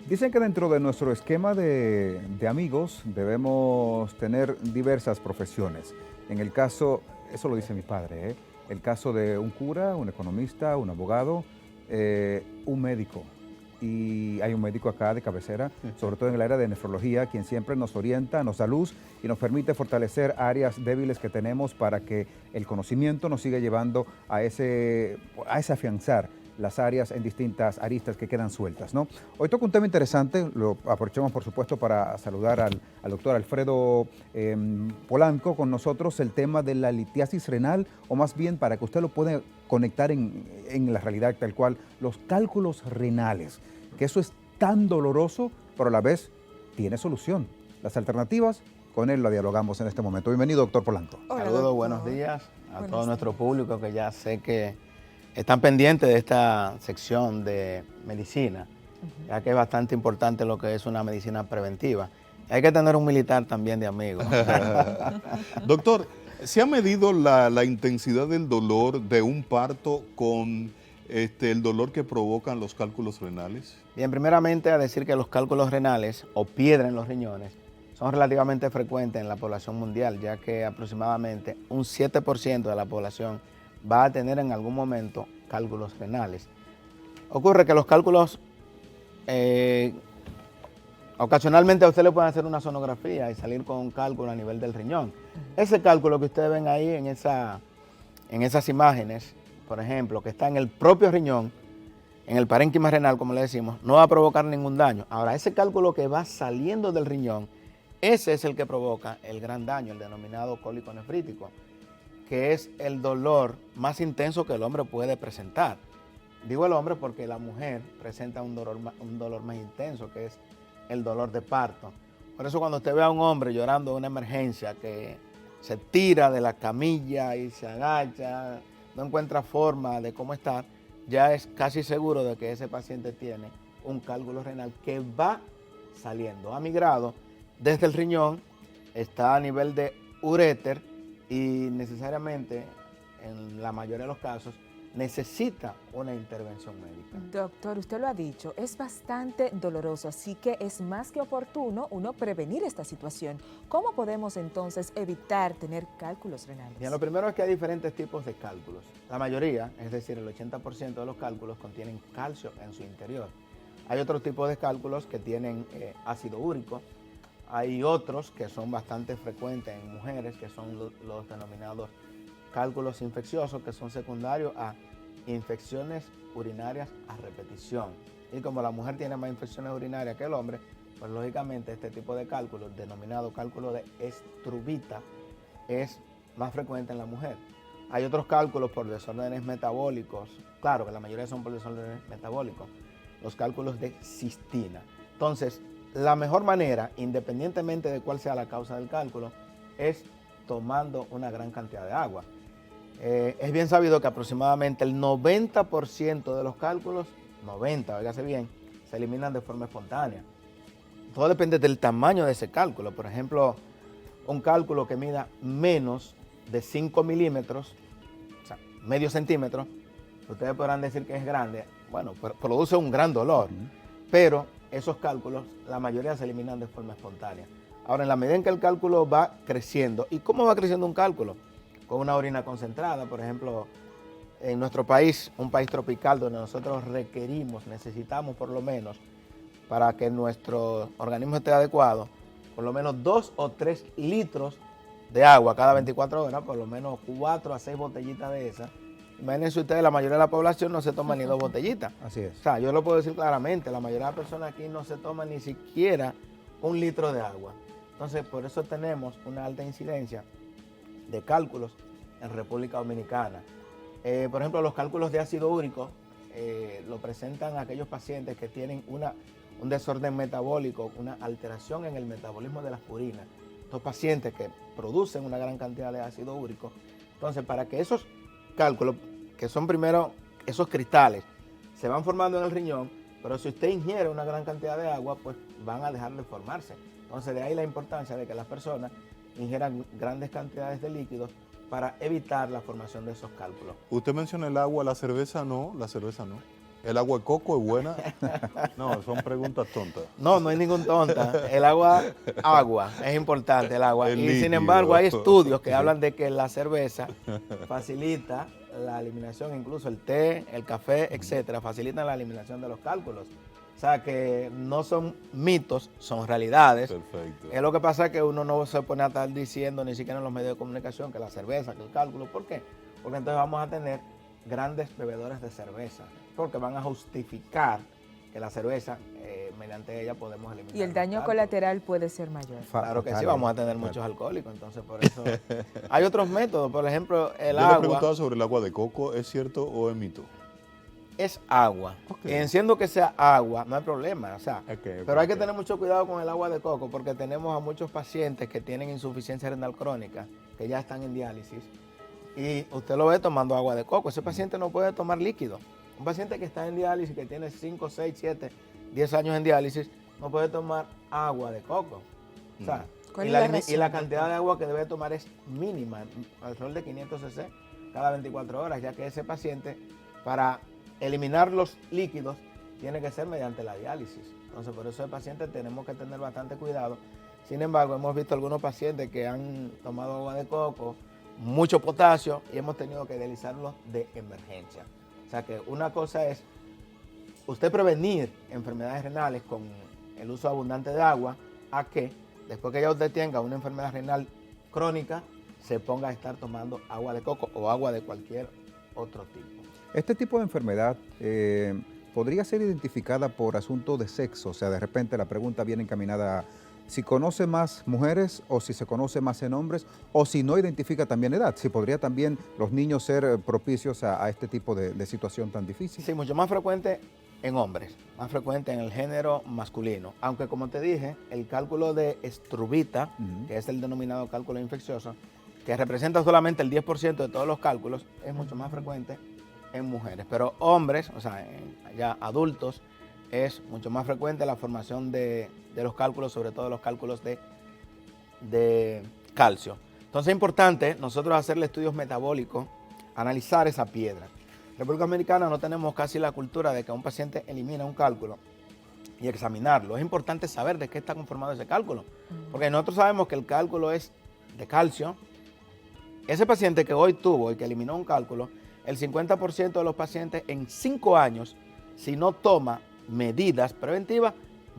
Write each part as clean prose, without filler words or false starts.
Dicen que dentro de nuestro esquema de amigos debemos tener diversas profesiones. En el caso, eso lo dice mi padre, ¿eh? El caso de un cura, un economista, un abogado, un médico. Y hay un médico acá de cabecera, sobre todo en el área de nefrología, quien siempre nos orienta, nos da luz y nos permite fortalecer áreas débiles que tenemos para que el conocimiento nos siga llevando a ese afianzar las áreas en distintas aristas que quedan sueltas, ¿no? Hoy toca un tema interesante, lo aprovechamos por supuesto para saludar al doctor Alfredo Polanco con nosotros, el tema de la litiasis renal, o más bien para que usted lo pueda conectar en la realidad tal cual, los cálculos renales, que eso es tan doloroso, pero a la vez tiene solución. Las alternativas, con él la dialogamos en este momento. Bienvenido, doctor Polanco. Saludos, buenos días a todo nuestro público que ya sé que están pendientes de esta sección de medicina, ya que es bastante importante lo que es una medicina preventiva. Hay que tener un militar también de amigo. Doctor, ¿se ha medido la intensidad del dolor de un parto con el dolor que provocan los cálculos renales? Bien, primeramente a decir que los cálculos renales o piedra en los riñones son relativamente frecuentes en la población mundial, ya que aproximadamente un 7% de la población va a tener en algún momento cálculos renales. Ocurre que los cálculos, ocasionalmente a usted le pueden hacer una sonografía y salir con un cálculo a nivel del riñón. Ese cálculo que ustedes ven ahí en esas imágenes, por ejemplo, que está en el propio riñón, en el parénquima renal, como le decimos, no va a provocar ningún daño. Ahora, ese cálculo que va saliendo del riñón, ese es el que provoca el gran daño, el denominado cólico nefrítico, que es el dolor más intenso que el hombre puede presentar. Digo el hombre porque la mujer presenta un dolor más intenso, que es el dolor de parto. Por eso cuando usted ve a un hombre llorando en una emergencia, que se tira de la camilla y se agacha, no encuentra forma de cómo estar, ya es casi seguro de que ese paciente tiene un cálculo renal que va saliendo. Ha migrado desde el riñón, está a nivel de uréter, y necesariamente, en la mayoría de los casos, necesita una intervención médica. Doctor, usted lo ha dicho, es bastante doloroso, así que es más que oportuno uno prevenir esta situación. ¿Cómo podemos entonces evitar tener cálculos renales? Bien, lo primero es que hay diferentes tipos de cálculos. La mayoría, es decir, el 80% de los cálculos contienen calcio en su interior. Hay otros tipos de cálculos que tienen ácido úrico. Hay otros que son bastante frecuentes en mujeres, que son los denominados cálculos infecciosos, que son secundarios a infecciones urinarias a repetición. Y como la mujer tiene más infecciones urinarias que el hombre, pues lógicamente este tipo de cálculo, denominado cálculo de Estrubita, es más frecuente en la mujer. Hay otros cálculos por desórdenes metabólicos, claro que la mayoría son por desórdenes metabólicos, los cálculos de cistina. Entonces, la mejor manera, independientemente de cuál sea la causa del cálculo, es tomando una gran cantidad de agua. Es bien sabido que aproximadamente el 90% de los cálculos, 90, óigase bien, se eliminan de forma espontánea. Todo depende del tamaño de ese cálculo. Por ejemplo, un cálculo que mida menos de 5 milímetros, o sea, medio centímetro, ustedes podrán decir que es grande. Bueno, produce un gran dolor, pero esos cálculos, la mayoría se eliminan de forma espontánea. Ahora, en la medida en que el cálculo va creciendo, ¿y cómo va creciendo un cálculo? Con una orina concentrada, por ejemplo, en nuestro país, un país tropical donde nosotros necesitamos por lo menos, para que nuestro organismo esté adecuado, por lo menos 2 o 3 litros de agua cada 24 horas, por lo menos 4 a 6 botellitas de esas. Imagínense ustedes, la mayoría de la población no se toma ni 2 botellitas. Así es. O sea, yo lo puedo decir claramente, la mayoría de las personas aquí no se toman ni siquiera 1 litro de agua. Entonces, por eso tenemos una alta incidencia de cálculos en República Dominicana. Por ejemplo, los cálculos de ácido úrico lo presentan aquellos pacientes que tienen un desorden metabólico, una alteración en el metabolismo de las purinas. Estos pacientes que producen una gran cantidad de ácido úrico. Entonces, para que esos cálculos, que son primero esos cristales, se van formando en el riñón, pero si usted ingiere una gran cantidad de agua, pues van a dejar de formarse. Entonces, de ahí la importancia de que las personas ingieran grandes cantidades de líquidos para evitar la formación de esos cálculos. Usted menciona el agua, la cerveza no. ¿El agua de coco es buena? No, son preguntas tontas. No, no hay ningún tonta. El agua es importante el agua. El Y sin líquido. embargo hay estudios que hablan de que la cerveza facilita la eliminación, incluso el té, el café, etcétera, facilitan la eliminación de los cálculos. O sea que no son mitos, son realidades. Perfecto. Es lo que pasa que uno no se pone a estar diciendo ni siquiera en los medios de comunicación que la cerveza, que el cálculo. ¿Por qué? Porque entonces vamos a tener grandes bebedores de cerveza, porque van a justificar que la cerveza, mediante ella podemos eliminar. Y el los daño cálculos. colateral puede ser mayor. Claro que sí, Fatal, vamos a tener fatal. muchos alcohólicos, entonces por eso. Hay otros métodos, por ejemplo, el Yo le agua preguntaba sobre el agua de coco, ¿es cierto o es mito? es agua. Ok. Y siendo que sea agua, no hay problema, o sea, Ok, pero hay que ok. tener mucho cuidado con el agua de coco porque tenemos a muchos pacientes que tienen insuficiencia renal crónica, que ya están en diálisis, y usted lo ve tomando agua de coco. Ese paciente no puede tomar líquido. Un paciente que está en diálisis, que tiene 5, 6, 7, 10 años en diálisis, no puede tomar agua de coco. O sea, ¿Cuál y es la, la limi- y razón, la doctor? cantidad de agua que debe tomar es mínima, alrededor de 500 cc cada 24 horas, ya que ese paciente, para eliminar los líquidos, tiene que ser mediante la diálisis. Entonces, por eso el paciente tenemos que tener bastante cuidado. Sin embargo, hemos visto algunos pacientes que han tomado agua de coco, mucho potasio, y hemos tenido que dializarlos de emergencia. O sea que una cosa es usted prevenir enfermedades renales con el uso abundante de agua, a que después que ya usted tenga una enfermedad renal crónica, se ponga a estar tomando agua de coco o agua de cualquier otro tipo. Este tipo de enfermedad podría ser identificada por asunto de sexo, o sea, de repente la pregunta viene encaminada a si conoce más mujeres o si se conoce más en hombres o si no identifica también edad, si podría también los niños ser propicios a este tipo de situación tan difícil. Sí, mucho más frecuente en hombres, más frecuente en el género masculino. Aunque como te dije, el cálculo de estrubita, que es el denominado cálculo infeccioso, que representa solamente el 10% de todos los cálculos, es mucho más frecuente en mujeres. Pero hombres, o sea, ya adultos, es mucho más frecuente la formación de los cálculos, sobre todo los cálculos de calcio. Entonces es importante nosotros hacerle estudios metabólicos, analizar esa piedra. En República Dominicana no tenemos casi la cultura de que un paciente elimina un cálculo y examinarlo. Es importante saber de qué está conformado ese cálculo, porque nosotros sabemos que el cálculo es de calcio. Ese paciente que hoy tuvo y que eliminó un cálculo, el 50% de los pacientes en 5 años, si no toma medidas preventivas,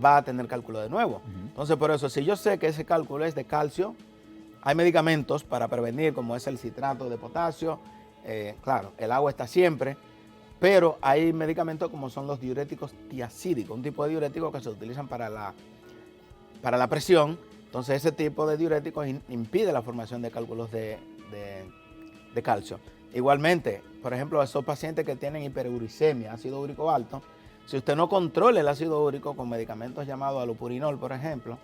va a tener cálculo de nuevo. Entonces, por eso, si yo sé que ese cálculo es de calcio, hay medicamentos para prevenir, como es el citrato de potasio. Claro, el agua está siempre, pero hay medicamentos como son los diuréticos tiacídicos, un tipo de diurético que se utilizan para la presión. Entonces, ese tipo de diuréticos impide la formación de cálculos de calcio. Igualmente, por ejemplo, esos pacientes que tienen hiperuricemia, ácido úrico alto, si usted no controla el ácido úrico con medicamentos llamados alupurinol, por ejemplo,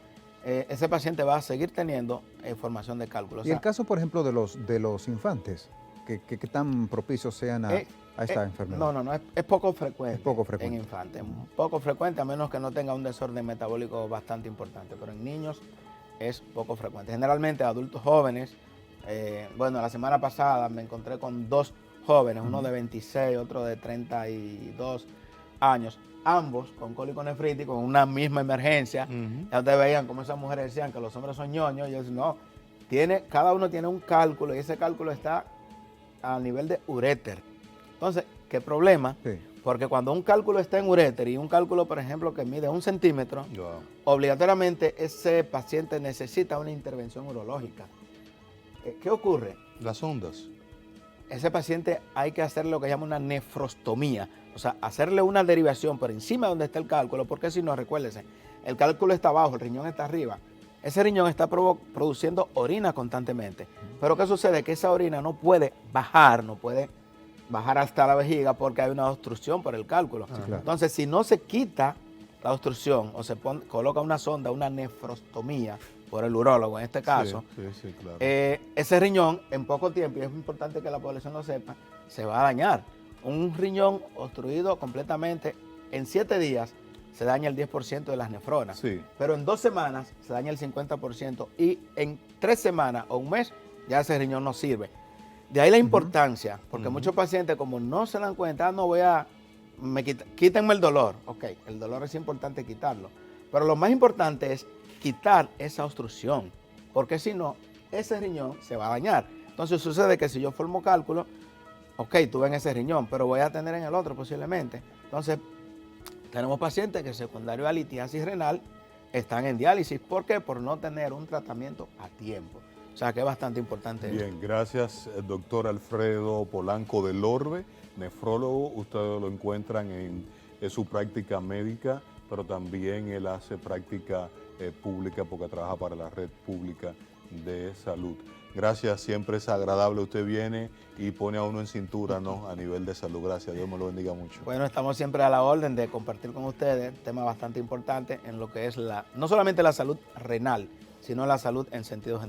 ese paciente va a seguir teniendo formación de cálculos. Y el caso, por ejemplo, de los infantes, que tan propicios sean a esta enfermedad. No, es poco frecuente. Es poco frecuente. En infantes, poco frecuente, a menos que no tenga un desorden metabólico bastante importante, pero en niños es poco frecuente. Generalmente adultos jóvenes, bueno, la semana pasada me encontré con 2 jóvenes, uno de 26, otro de 32 años, ambos con cólico nefrítico, con una misma emergencia. Ya ustedes veían cómo esas mujeres decían que los hombres son ñoños, y yo decía, no, cada uno tiene un cálculo y ese cálculo está a nivel de uréter. Entonces, ¿qué problema? Sí. Porque cuando un cálculo está en uréter y un cálculo, por ejemplo, que mide 1 centímetro, Wow. obligatoriamente ese paciente necesita una intervención urológica. ¿Qué ocurre? Las ondas. Ese paciente hay que hacerle lo que llama una nefrostomía, o sea, hacerle una derivación por encima de donde está el cálculo, porque si no, recuérdese, el cálculo está abajo, el riñón está arriba. Ese riñón está produciendo orina constantemente. Pero ¿qué sucede? Que esa orina no puede bajar hasta la vejiga porque hay una obstrucción por el cálculo. Sí, claro. Entonces, si no se quita la obstrucción o se coloca una sonda, una nefrostomía, por el urólogo en este caso, Sí, claro. ese riñón en poco tiempo, y es importante que la población lo sepa, se va a dañar. Un riñón obstruido completamente, en 7 días se daña el 10% de las nefronas, Sí. pero en 2 semanas se daña el 50% y en 3 semanas o un mes ya ese riñón no sirve. De ahí la importancia, porque muchos pacientes como no se dan cuenta, no voy a quítenme el dolor. Ok, el dolor es importante quitarlo. Pero lo más importante es quitar esa obstrucción, porque si no, ese riñón se va a dañar. Entonces sucede que si yo formo cálculo, ok, tuve en ese riñón, pero voy a tener en el otro posiblemente. Entonces, tenemos pacientes que secundario a litiasis renal están en diálisis. ¿Por qué? Por no tener un tratamiento a tiempo. O sea que es bastante importante. Bien, gracias, doctor Alfredo Polanco del Orbe, nefrólogo. Ustedes lo encuentran en su práctica médica, pero también él hace práctica pública porque trabaja para la red pública de salud. Gracias, siempre es agradable. Usted viene y pone a uno en cintura, ¿no? A nivel de salud. Gracias, Dios me lo bendiga mucho. Bueno, estamos siempre a la orden de compartir con ustedes temas bastante importantes en lo que es no solamente la salud renal, sino la salud en sentido general.